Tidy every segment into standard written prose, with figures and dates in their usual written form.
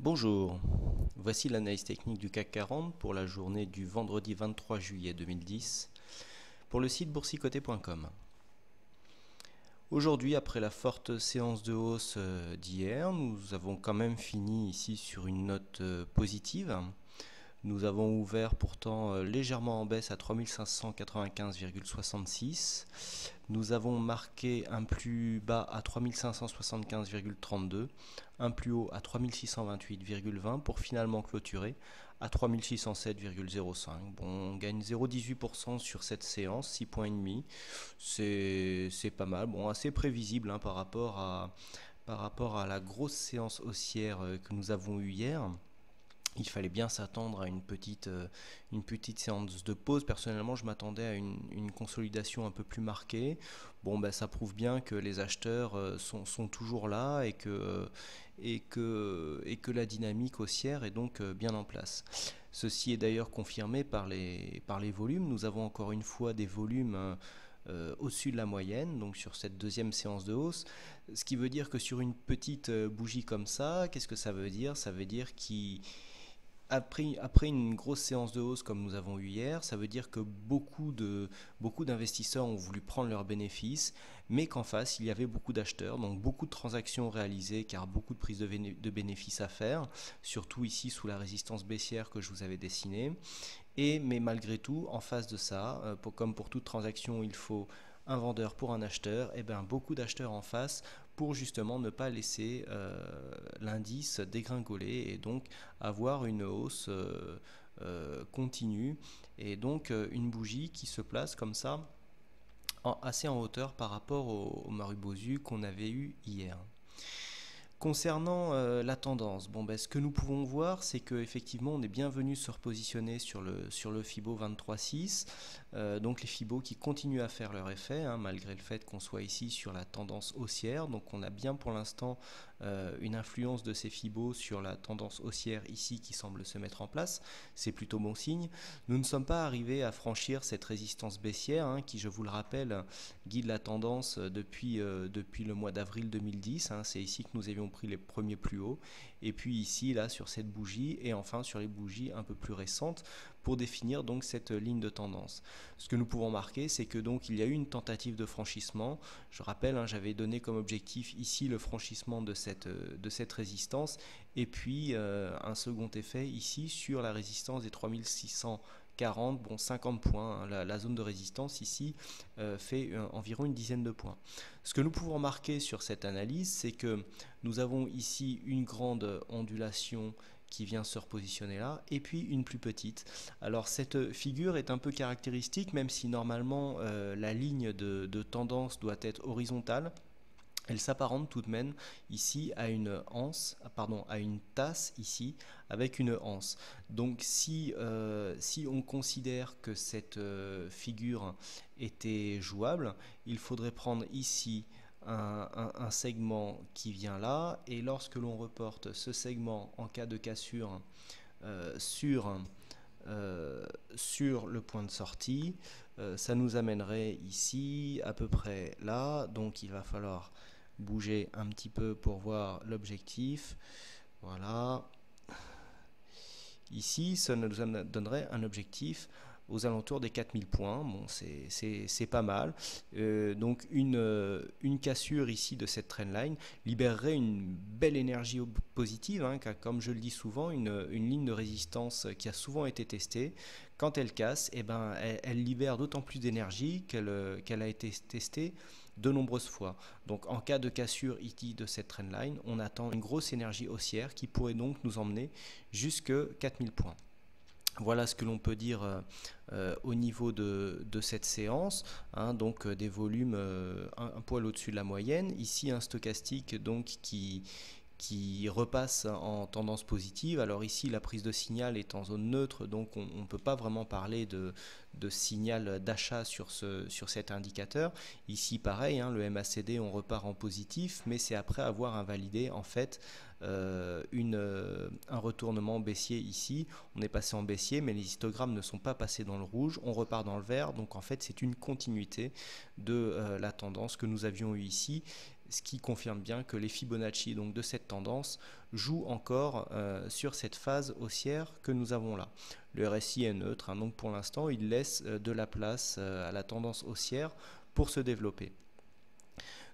Bonjour, voici l'analyse technique du CAC 40 pour la journée du vendredi 23 juillet 2010 pour le site boursicoté.com. Aujourd'hui, après la forte séance de hausse d'hier, nous avons quand même fini ici sur une note positive. Nous avons ouvert pourtant légèrement en baisse à 3595,66. Nous avons marqué un plus bas à 3575,32, un plus haut à 3628,20 pour finalement clôturer à 3607,05. Bon, on gagne 0,18% sur cette séance, 6,5 points. C'est pas mal, bon, assez prévisible par rapport à la grosse séance haussière que nous avons eue hier. Il fallait bien s'attendre à une petite séance de pause. Personnellement, je m'attendais à une consolidation un peu plus marquée. Bon, ça prouve bien que les acheteurs sont toujours là et que la dynamique haussière est donc bien en place. Ceci est d'ailleurs confirmé par les volumes. Nous avons encore une fois des volumes au-dessus de la moyenne, donc sur cette deuxième séance de hausse. Ce qui veut dire que sur une petite bougie comme ça, qu'est-ce que ça veut dire? Ça veut dire qu'après une grosse séance de hausse comme nous avons eu hier, ça veut dire que beaucoup d'investisseurs ont voulu prendre leurs bénéfices, mais qu'en face, il y avait beaucoup d'acheteurs, donc beaucoup de transactions réalisées, car beaucoup de prises de bénéfices à faire, surtout ici sous la résistance baissière que je vous avais dessinée. Mais malgré tout, en face de ça, comme pour toute transaction, il faut un vendeur pour un acheteur, et bien beaucoup d'acheteurs en face pour justement ne pas laisser l'indice dégringoler et donc avoir une hausse continue et donc une bougie qui se place comme ça assez en hauteur par rapport au Marubozu qu'on avait eu hier. Concernant la tendance, ce que nous pouvons voir, c'est qu'effectivement, on est bien venu se repositionner sur le Fibo 23.6, donc les Fibo qui continuent à faire leur effet, malgré le fait qu'on soit ici sur la tendance haussière. Donc on a bien pour l'instant une influence de ces Fibo sur la tendance haussière ici qui semble se mettre en place. C'est plutôt bon signe. Nous ne sommes pas arrivés à franchir cette résistance baissière qui, je vous le rappelle, guide la tendance depuis le mois d'avril 2010. C'est ici que nous avions pris les premiers plus hauts, et puis ici là sur cette bougie, et enfin sur les bougies un peu plus récentes pour définir donc cette ligne de tendance. Ce que nous pouvons marquer, c'est que donc il y a eu une tentative de franchissement. Je rappelle, j'avais donné comme objectif ici le franchissement de cette résistance, et puis un second effet ici sur la résistance des 3640, 50 points. La zone de résistance ici fait environ une dizaine de points. Ce que nous pouvons remarquer sur cette analyse, c'est que nous avons ici une grande ondulation qui vient se repositionner là, et puis une plus petite. Alors cette figure est un peu caractéristique, même si normalement la ligne de tendance doit être horizontale. Elle s'apparente tout de même ici à une tasse ici avec une anse. Donc si on considère que cette figure était jouable, il faudrait prendre ici un segment qui vient là, et lorsque l'on reporte ce segment en cas de cassure sur le point de sortie, ça nous amènerait ici à peu près là. Donc il va falloir bouger un petit peu pour voir l'objectif. Voilà. Ici, ça nous donnerait un objectif aux alentours des 4000 points. Bon, c'est pas mal. Donc une cassure ici de cette trendline libérerait une belle énergie positive, car comme je le dis souvent, une ligne de résistance qui a souvent été testée, quand elle casse, elle libère d'autant plus d'énergie qu'elle a été testée de nombreuses fois. Donc en cas de cassure ici de cette trendline, on attend une grosse énergie haussière qui pourrait donc nous emmener jusque 4000 points. Voilà ce que l'on peut dire au niveau de cette séance, donc des volumes un poil au-dessus de la moyenne. Ici un stochastique donc qui repasse en tendance positive. Alors ici la prise de signal est en zone neutre, donc on ne peut pas vraiment parler de signal d'achat sur cet indicateur. Ici pareil, le MACD on repart en positif, mais c'est après avoir invalidé en fait un retournement baissier ici. On est passé en baissier, mais les histogrammes ne sont pas passés dans le rouge, on repart dans le vert, donc en fait c'est une continuité de la tendance que nous avions eue ici. ce qui confirme bien que les Fibonacci donc, de cette tendance jouent encore sur cette phase haussière que nous avons là. Le RSI est neutre, hein, donc pour l'instant il laisse de la place à la tendance haussière pour se développer.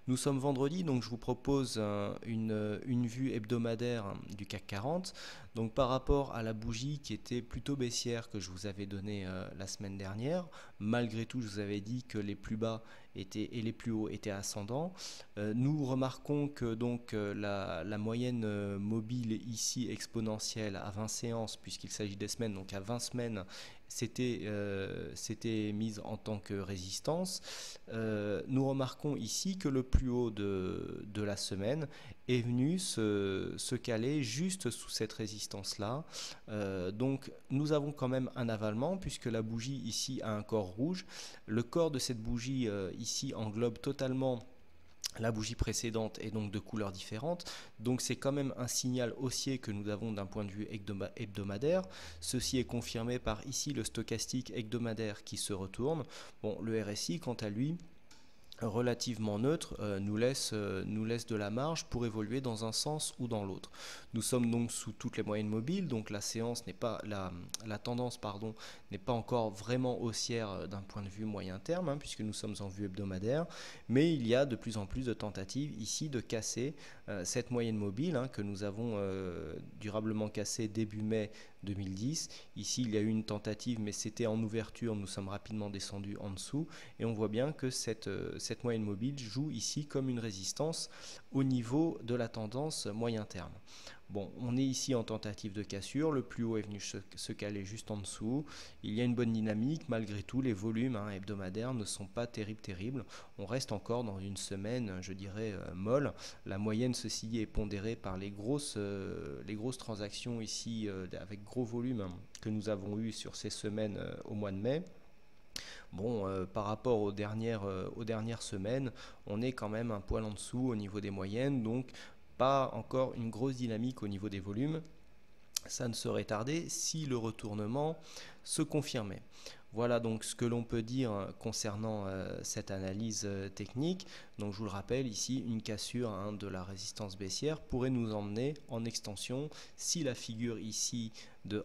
Nous sommes vendredi, donc je vous propose une vue hebdomadaire du CAC 40. Donc par rapport à la bougie qui était plutôt baissière que je vous avais donnée la semaine dernière, malgré tout je vous avais dit que les plus bas et les plus hauts étaient ascendants. Nous remarquons que donc la moyenne mobile ici exponentielle à 20 séances, puisqu'il s'agit des semaines, donc à 20 semaines, c'était mise en tant que résistance. Nous remarquons ici que le plus haut de la semaine est venu se caler juste sous cette résistance-là. Donc nous avons quand même un avalement puisque la bougie ici a un corps rouge. Le corps de cette bougie ici englobe totalement la bougie précédente est donc de couleurs différentes, donc c'est quand même un signal haussier que nous avons d'un point de vue hebdomadaire. Ceci est confirmé par ici le stochastique hebdomadaire qui se retourne. Bon, le RSI quant à lui, relativement neutre, nous laisse de la marge pour évoluer dans un sens ou dans l'autre. Nous sommes donc sous toutes les moyennes mobiles, donc la séance n'est pas la tendance pardon n'est pas encore vraiment haussière d'un point de vue moyen terme, hein, puisque nous sommes en vue hebdomadaire, mais il y a de plus en plus de tentatives ici de casser cette moyenne mobile hein, que nous avons durablement cassée début mai 2010. Ici il y a eu une tentative, mais c'était en ouverture, nous sommes rapidement descendus en dessous et on voit bien que cette moyenne mobile joue ici comme une résistance au niveau de la tendance moyen terme. Bon, on est ici en tentative de cassure, le plus haut est venu se caler juste en dessous, il y a une bonne dynamique, malgré tout les volumes hein, hebdomadaires ne sont pas terribles, on reste encore dans une semaine, je dirais, molle. La moyenne ceci dit est pondérée par les grosses transactions ici avec gros volumes hein, que nous avons eu sur ces semaines au mois de mai. Bon, par rapport aux dernières semaines, on est quand même un poil en dessous au niveau des moyennes, donc pas encore une grosse dynamique au niveau des volumes. Ça ne serait tardé si le retournement se confirmait. Voilà donc ce que l'on peut dire concernant cette analyse technique. Donc je vous le rappelle ici, une cassure hein, de la résistance baissière pourrait nous emmener en extension si la figure ici de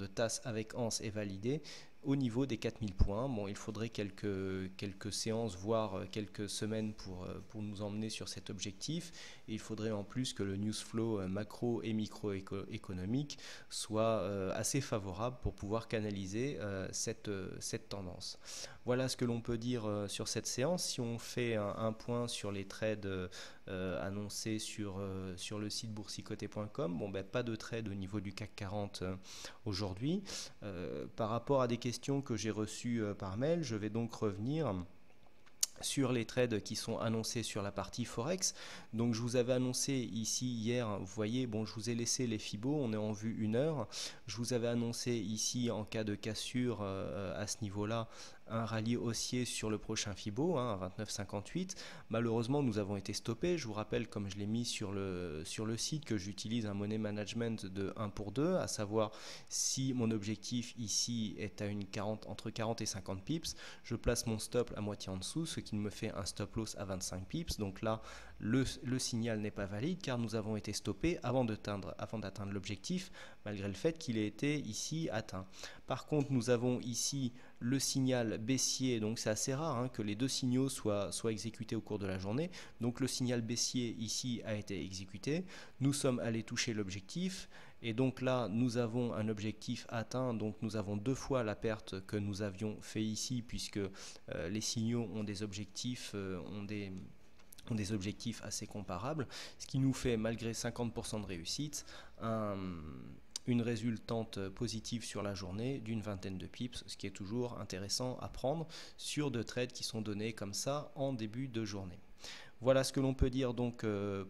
tasse avec anse est validée au niveau des 4000 points. Bon, il faudrait quelques séances, voire quelques semaines pour nous emmener sur cet objectif. Et il faudrait en plus que le news flow macro et microéconomique soit assez favorable pour pouvoir canaliser cette tendance. Voilà ce que l'on peut dire sur cette séance. Si on fait un point sur les trades annoncés sur le site boursicoté.com, bon, ben, pas de trade au niveau du CAC 40 aujourd'hui. Par rapport à des questions que j'ai reçues par mail, je vais donc revenir sur les trades qui sont annoncés sur la partie Forex. Donc je vous avais annoncé ici hier, vous voyez, bon je vous ai laissé les Fibos, on est en vue 1 heure. Je vous avais annoncé ici en cas de cassure à ce niveau-là, un rallye haussier sur le prochain Fibo, hein, à 29,58. Malheureusement, nous avons été stoppés. Je vous rappelle, comme je l'ai mis sur le site, que j'utilise un money management de 1 pour 2, à savoir si mon objectif ici est à entre 40 et 50 pips, je place mon stop à moitié en dessous, ce qui me fait un stop loss à 25 pips. Donc là, le signal n'est pas valide car nous avons été stoppés avant d'atteindre l'objectif, malgré le fait qu'il ait été ici atteint. Par contre, nous avons ici le signal baissier, donc c'est assez rare hein, que les deux signaux soient exécutés au cours de la journée. Donc le signal baissier ici a été exécuté, nous sommes allés toucher l'objectif et donc là nous avons un objectif atteint, donc nous avons 2 fois la perte que nous avions fait ici puisque les signaux ont des objectifs, ont des objectifs assez comparables, ce qui nous fait, malgré 50% de réussite, une résultante positive sur la journée d'une vingtaine de pips, ce qui est toujours intéressant à prendre sur de trades qui sont donnés comme ça en début de journée. Voilà ce que l'on peut dire donc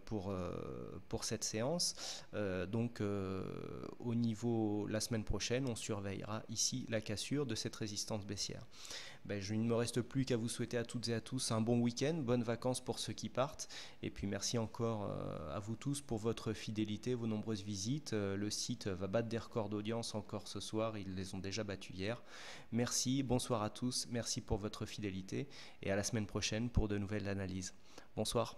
pour cette séance. Au niveau la semaine prochaine, on surveillera ici la cassure de cette résistance baissière. Je ne me reste plus qu'à vous souhaiter à toutes et à tous un bon week-end, bonnes vacances pour ceux qui partent. Et puis merci encore à vous tous pour votre fidélité, vos nombreuses visites. Le site va battre des records d'audience encore ce soir, ils les ont déjà battus hier. Merci, bonsoir à tous, merci pour votre fidélité et à la semaine prochaine pour de nouvelles analyses. Bonsoir.